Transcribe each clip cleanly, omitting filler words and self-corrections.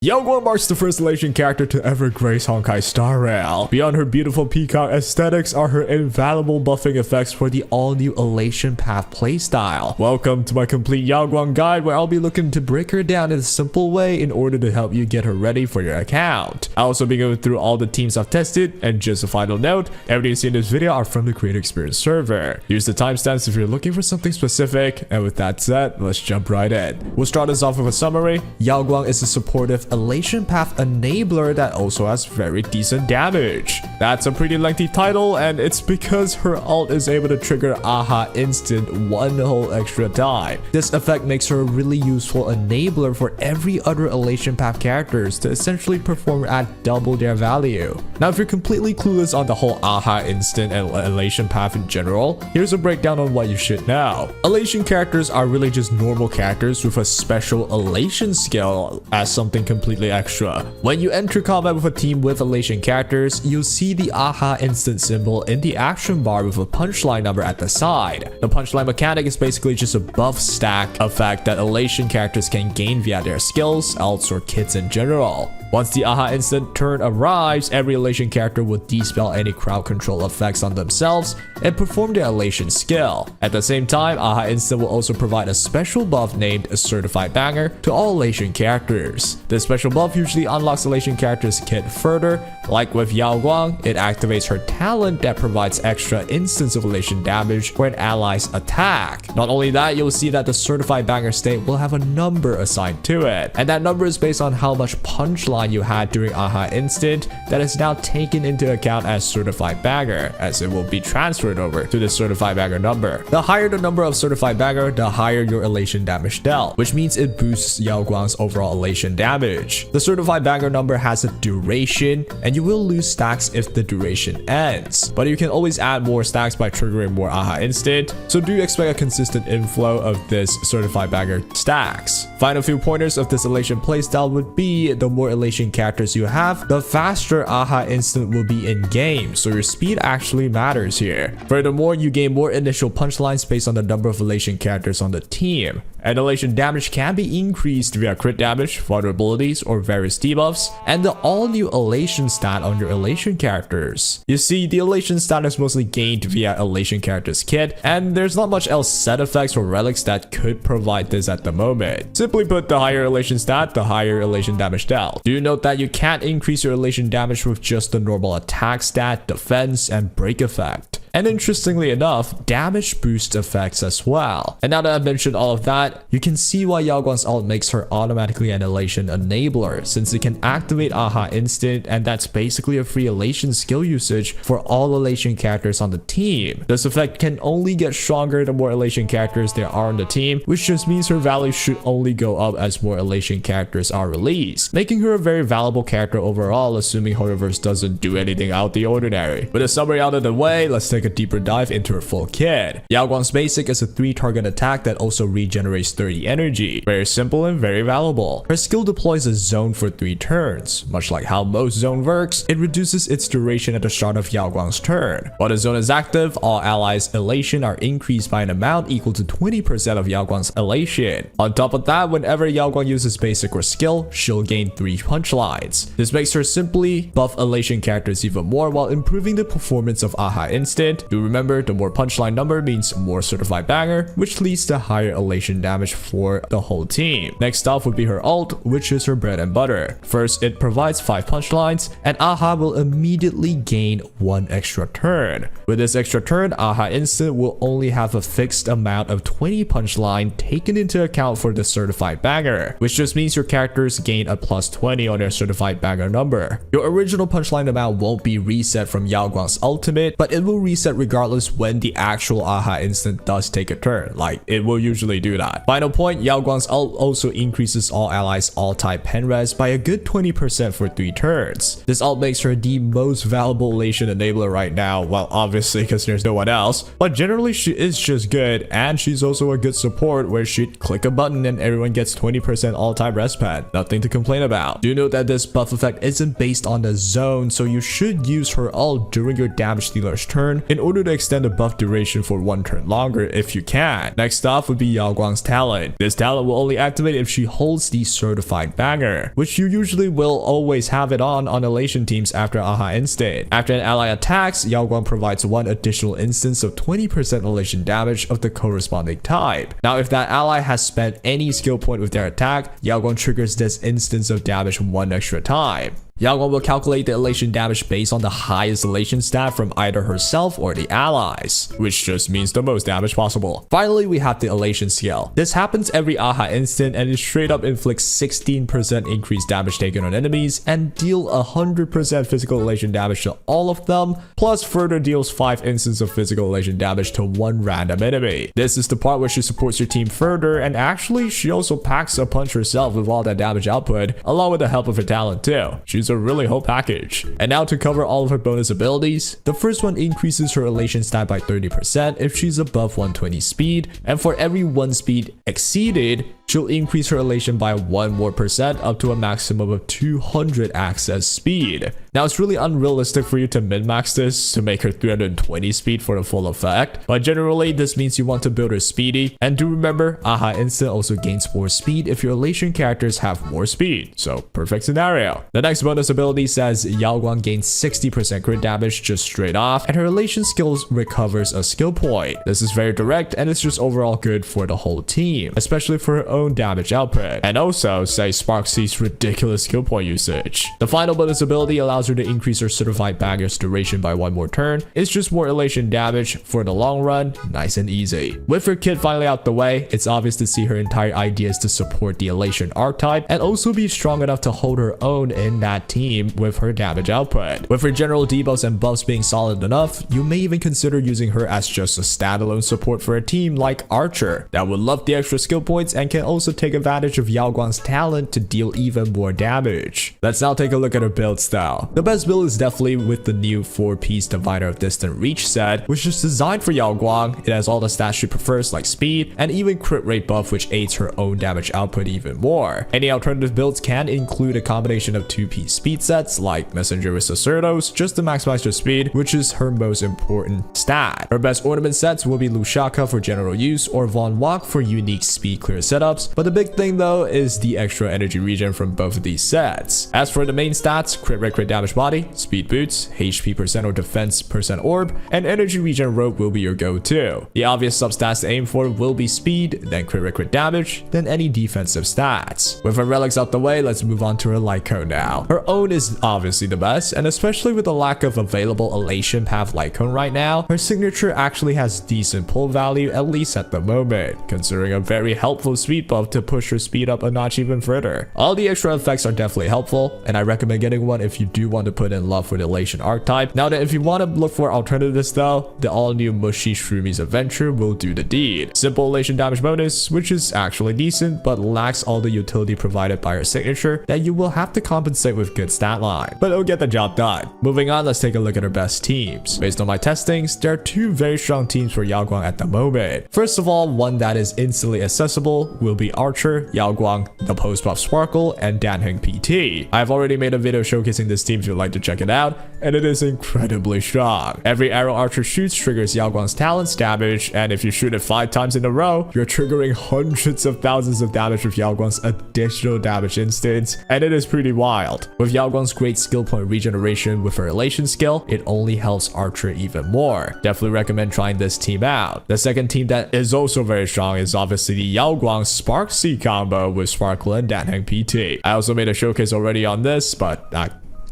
Yao Guang marks the first Elation character to ever grace Honkai Star Rail. Beyond her beautiful peacock aesthetics are her invaluable buffing effects for the all-new Elation Path playstyle. Welcome to my complete Yao Guang guide, where I'll be looking to break her down in a simple way in order to help you get her ready for your account. I'll also be going through all the teams I've tested, and just a final note, everything you see in this video are from the Creator Experience server. Use the timestamps if you're looking for something specific, and with that said, let's jump right in. We'll start us off with a summary. Yao Guang is a supportive Elation Path enabler that also has very decent damage. That's a pretty lengthy title, and it's because her ult is able to trigger AHA instant one whole extra time. This effect makes her a really useful enabler for every other Elation Path characters to essentially perform at double their value. Now, if you're completely clueless on the whole AHA instant and Elation Path in general, here's a breakdown on what you should know. Elation characters are really just normal characters with a special Elation skill as something completely extra. When you enter combat with a team with Elation characters, you'll see the AHA instant symbol in the action bar with a punchline number at the side. The punchline mechanic is basically just a buff stack effect that Elation characters can gain via their skills, ults, or kits in general. Once the AHA instant turn arrives, every Elation character will dispel any crowd control effects on themselves and perform their Elation skill. At the same time, AHA instant will also provide a special buff named a Certified Banger to all Elation characters. This special buff usually unlocks Elation characters' kit further. Like with Yao Guang, it activates her talent that provides extra instance of Elation damage when allies attack. Not only that, you'll see that the Certified Banger state will have a number assigned to it, and that number is based on how much punchline you had during AHA instant that is now taken into account as Certified Banger, as it will be transferred over to the Certified Banger number. The higher the number of Certified Banger, the higher your Elation damage dealt, which means it boosts Yao Guang's overall Elation damage. The Certified Banger number has a duration, and you will lose stacks if the duration ends, but you can always add more stacks by triggering more AHA instant, so do expect a consistent inflow of this Certified Banger stacks. Final few pointers of this Elation playstyle would be: the more Elation characters you have, the faster AHA instant will be in game, so your speed actually matters here. Furthermore, you gain more initial punchlines based on the number of Elation characters on the team. And Elation damage can be increased via crit damage, vulnerabilities, or various debuffs, and the all-new Elation stat on your Elation characters. You see, the Elation stat is mostly gained via Elation characters kit, and there's not much else set effects or relics that could provide this at the moment. Simply put, the higher Elation stat, the higher Elation damage dealt. Do note that you can't increase your Elation damage with just the normal attack stat, defense, and break effect. And interestingly enough, damage boost effects as well. And now that I've mentioned all of that, you can see why Yao Guang's ult makes her automatically an Elation enabler, since it can activate AHA instant, and that's basically a free Elation skill usage for all Elation characters on the team. This effect can only get stronger the more Elation characters there are on the team, which just means her value should only go up as more Elation characters are released, making her a very valuable character overall, assuming Horrorverse doesn't do anything out the ordinary. With a summary out of the way, let's take a deeper dive into her full kit. Yao Guang's basic is a 3-target attack that also regenerates 30 energy. Very simple and very valuable. Her skill deploys a zone for 3 turns. Much like how most zone works, it reduces its duration at the start of Yao Guang's turn. While the zone is active, all allies' Elation are increased by an amount equal to 20% of Yao Guang's Elation. On top of that, whenever Yao Guang uses basic or skill, she'll gain 3 punchlines. This makes her simply buff Elation characters even more while improving the performance of AHA instant. Do remember, the more punchline number means more Certified Banger, which leads to higher Elation damage for the whole team. Next off would be her ult, which is her bread and butter. First, it provides 5 punchlines, and AHA will immediately gain 1 extra turn. With this extra turn, AHA instant will only have a fixed amount of 20 punchline taken into account for the Certified Banger, which just means your characters gain a plus 20 on their Certified Banger number. Your original punchline amount won't be reset from Yao Guang's ultimate, but it will reset regardless when the actual AHA instant does take a turn. Like, it will usually do that. Final point, Yao Guang's ult also increases all allies all-type pen res by a good 20% for 3 turns. This ult makes her the most valuable Elation enabler right now, well, obviously because there's no one else, but generally she is just good, and she's also a good support where she'd click a button and everyone gets 20% all-type res pen. Nothing to complain about. Do note that this buff effect isn't based on the zone, so you should use her ult during your damage dealer's turn in order to extend the buff duration for 1 turn longer if you can. Next off would be Yao Guang's talent. This talent will only activate if she holds the certified banger, which you usually will always have it on Elation teams after Aha Instant. After an ally attacks, Yao Guang provides 1 additional instance of 20% Elation damage of the corresponding type. Now if that ally has spent any skill point with their attack, Yao Guang triggers this instance of damage 1 extra time. Yao Guang will calculate the elation damage based on the highest elation stat from either herself or the allies, which just means the most damage possible. Finally, we have the elation skill. This happens every Aha instant and it straight up inflicts 16% increased damage taken on enemies and deal 100% physical elation damage to all of them, plus further deals 5 instances of physical elation damage to 1 random enemy. This is the part where she supports your team further, and actually she also packs a punch herself with all that damage output, along with the help of her talent too. She's a really whole package. And now to cover all of her bonus abilities, the first one increases her elation stat by 30% if she's above 120 speed, and for every 1 speed exceeded, she'll increase her elation by 1 more % up to a maximum of 200 access speed. Now it's really unrealistic for you to min-max this to make her 320 speed for the full effect, but generally this means you want to build her speedy. And do remember, Aha Instant also gains more speed if your elation characters have more speed, so perfect scenario. The next bonus ability says Yao Guang gains 60% crit damage just straight off, and her elation skills recovers a skill point. This is very direct and it's just overall good for the whole team, especially for her own damage output, and also say sparxie's ridiculous skill point usage. The final bonus ability allows her to increase her certified banger's duration by 1 more turn. It's just more elation damage for the long run, nice and easy. With her kit finally out the way, it's obvious to see her entire idea is to support the elation archetype and also be strong enough to hold her own in that team with her damage output. With her general debuffs and buffs being solid enough, you may even consider using her as just a standalone support for a team like Archer that would love the extra skill points and can also take advantage of Yao Guang's talent to deal even more damage. Let's now take a look at her build style. The best build is definitely with the new 4-piece Divider of Distant Reach set, which is designed for Yao Guang. It has all the stats she prefers like speed and even crit rate buff, which aids her own damage output even more. Any alternative builds can include a combination of 2-piece speed sets like Messenger with Sacerdos just to maximize her speed, which is her most important stat. Her best ornament sets will be Lushaka for general use or Von Wok for unique speed clear setups, but the big thing though is the extra energy regen from both of these sets. As for the main stats, crit rate, crit damage body, speed boots, HP % or defense % orb, and energy regen rope will be your go-to. The obvious substats to aim for will be speed, then crit rate, crit damage, then any defensive stats. With her relics out the way, let's move on to her Lightcone now. Her own is obviously the best, and especially with the lack of available Elation Path Lightcone right now, her signature actually has decent pull value, at least at the moment, considering a very helpful speed buff to push her speed up a notch even further. All the extra effects are definitely helpful, and I recommend getting one if you do want to put in love for the Elation archetype. Now that if you want to look for alternatives though, the all new Mushy Shroomies Adventure will do the deed. Simple Elation damage bonus, which is actually decent, but lacks all the utility provided by her signature that you will have to compensate with good stat line, but it'll get the job done. Moving on, let's take a look at her best teams. Based on my testings, there are 2 very strong teams for Yao Guang at the moment. First of all, one that is instantly accessible will be Archer, Yao Guang, the post-buff Sparkle, and Danheng PT. I've already made a video showcasing this team if you'd like to check it out, and it is incredibly strong. Every arrow Archer shoots triggers Yao Guang's talent's damage, and if you shoot it 5 times in a row, you're triggering hundreds of thousands of damage with Yao Guang's additional damage instance, and it is pretty wild. With Yao Guang's great skill point regeneration with her Elation skill, it only helps Archer even more. Definitely recommend trying this team out. The second team that is also very strong is obviously the Yao Guang sparxie combo with Sparkle and Danheng PT. I also made a showcase already on this, but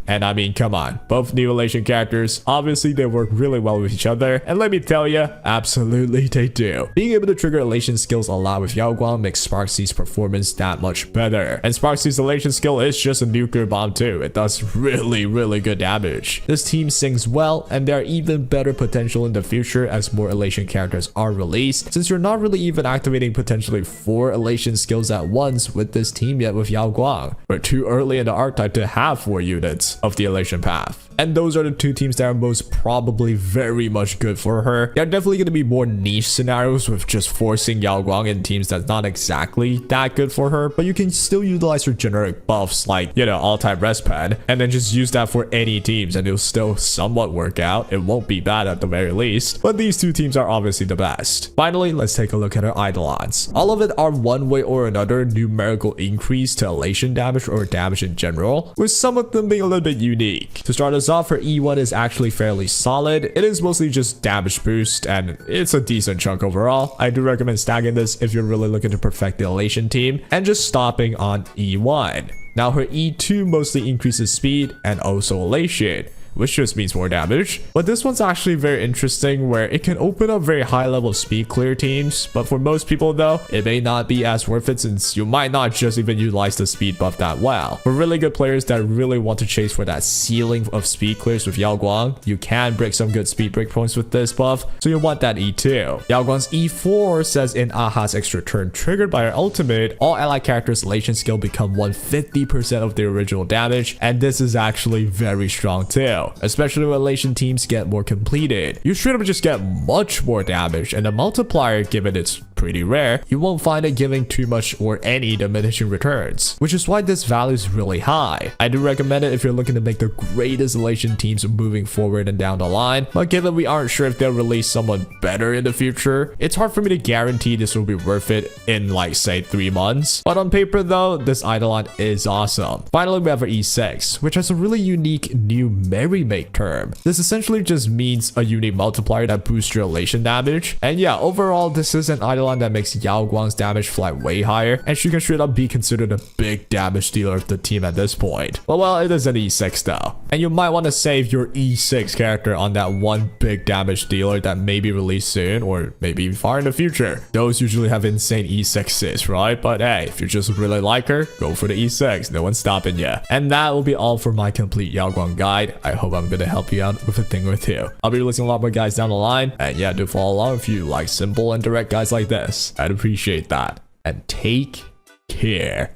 and I mean, come on, both new Elation characters, obviously they work really well with each other, and let me tell you, absolutely they do. Being able to trigger Elation skills a lot with Yao Guang makes Sparxie's performance that much better. And Sparxie's Elation skill is just a nuclear bomb too. It does really good damage. This team sings well, and there are even better potential in the future as more Elation characters are released, since you're not really even activating potentially 4 Elation skills at once with this team yet with Yao Guang. We're too early in the archetype to have 4 units. benefits of the Elation Path. And those are the two teams that are most probably very much good for her. There are definitely going to be more niche scenarios with just forcing Yao Guang in teams that's not exactly that good for her, but you can still utilize her generic buffs like, you know, all-time rest pen, and then just use that for any teams and it'll still somewhat work out. It won't be bad at the very least, but these two teams are obviously the best. Finally, let's take a look at her Eidolons. All of it are one way or another numerical increase to elation damage or damage in general, with some of them being a little bit unique. To start us off, her E1 is actually fairly solid. It is mostly just damage boost and it's a decent chunk overall. I do recommend stacking this if you're really looking to perfect the elation team and just stopping on E1. Now her E2 mostly increases speed and also elation, which just means more damage. But this one's actually very interesting where it can open up very high level speed clear teams, but for most people though, it may not be as worth it since you might not just even utilize the speed buff that well. For really good players that really want to chase for that ceiling of speed clears with Yao Guang, you can break some good speed break points with this buff, so you'll want that E2. Yao Guang's E4 says in Aha's extra turn triggered by her ultimate, all allied characters' elation skill become 150% of their original damage, and this is actually very strong too. Especially when elation teams get more completed. You straight up just get much more damage, and the multiplier, given it's pretty rare, you won't find it giving too much or any diminishing returns, which is why this value is really high. I do recommend it if you're looking to make the greatest elation teams moving forward and down the line, but given we aren't sure if they'll release someone better in the future, it's hard for me to guarantee this will be worth it in like say 3 months. But on paper though, this Eidolon is awesome. Finally, we have our E6, which has a really unique new Merry-Make term. This essentially just means a unique multiplier that boosts your elation damage. And yeah, overall this is an Eidolon that makes Yao Guang's damage fly way higher, and she can straight up be considered a big damage dealer of the team at this point. But well, it is an E6 though, and you might want to save your E6 character on that one big damage dealer that may be released soon or maybe far in the future. Those usually have insane E6s, right? But hey, if you just really like her, go for the E6, no one's stopping you. And that will be all for my complete Yao Guang guide. I hope I'm gonna help you out with a thing or two. I'll be releasing a lot more guides down the line, and yeah, do follow along if you like simple and direct guides like this. I'd appreciate that. And take care.